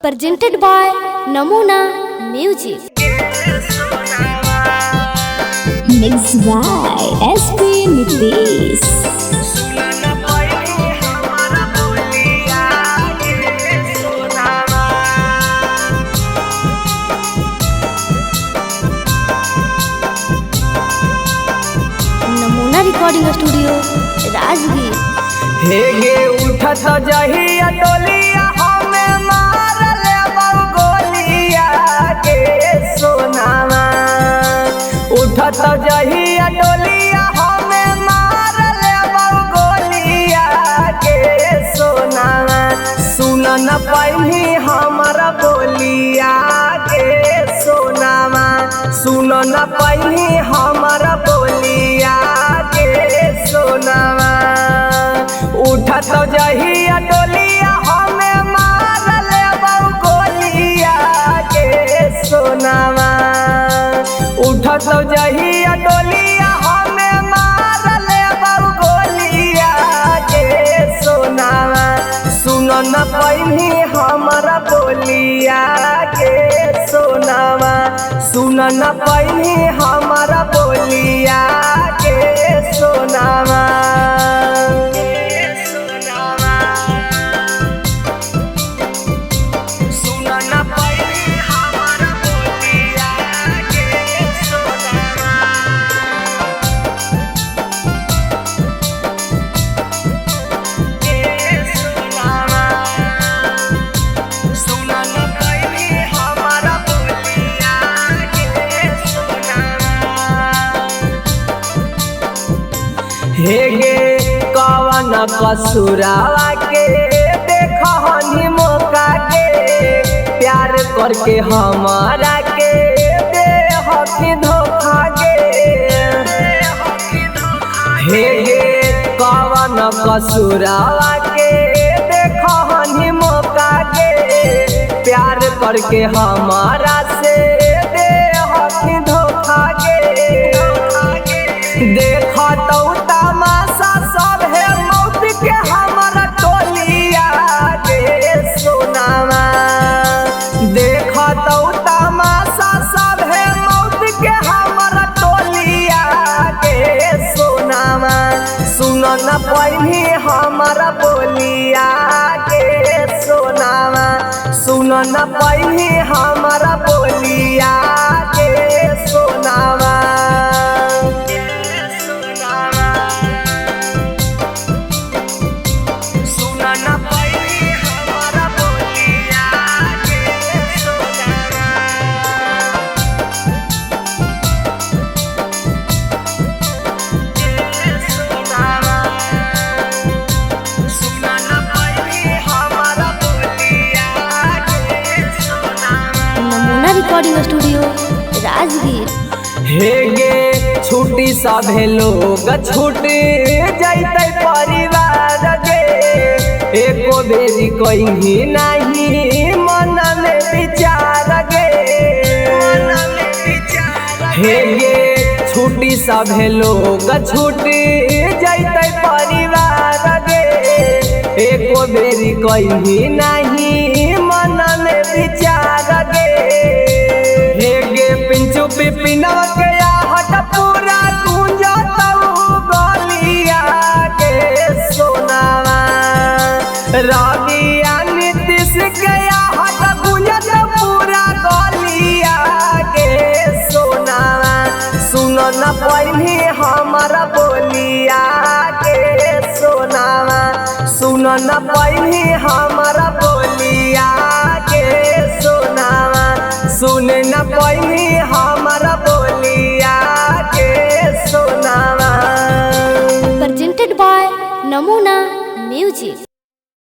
Presented by Namuna Music. Mixed by SP Nitish. नमूना recording studio Rajgir. हेगे उठत जहिया टोलिया हमें मार ले गोलिया के सोनामा। उठत जहिया टोलिया हमें मार ले गोलिया के सोनामा। सुन न पाई हमारा बोलिया के सोनामा। सुन न पाई हमारा बोलिया के सोनामा। उठत जहिया टोलिया हमें मार ले गोलिया के सोनामा। उठत जहिया टोलिया हमें मार ले गोलिया के सोनामा। सुन न पाई हमारा बोलिया के सोनामा। सुन न पाई हमारा बोलिया के सोनामा। हेगे कवन कसुरावा के देखनी मौका के। प्यार करके हमारा के बेहकी धोखा के। हेगे कवन कसुरावा के देखनी मौका के। प्यार करके हमारा से बेहकी धोखा के। देखा तो तमाशा सब है मौत के हमारा टोलिया के सोनामा। देखा तो तमाशा सब है मौत के हमारा टोलिया के सोनामा। सुन न पाई हमारा बोलिया के सोनामा। सुन न पाई हमारा बोलिया के सोनामा। नमूना रिकॉर्डिंग स्टूडियो राजगीर। हेगे छुट्टी सभे लोग छूट जैते परिवार गे। एको बेरी कहीं नहीं मन में विचार गे। हेगे छुट्टी सभे लोग छूट जैते परिवार गे। एको बेरी कहीं नहीं मन में विचार गे। हेगे पिंचू पिपिनवा के आहट पूरा गूंजत गलिया के सोनामा। रविया नीतीश के आहट गूंजत पूरा गलिया के सोनामा। सुन न पाई हमारा बोलिया के सोनामा। सुन न पाई हमारा बोलिया के सोनामा। सुन न पाई हमारा बोलिया के सोनामा। Presented by Namuna Music.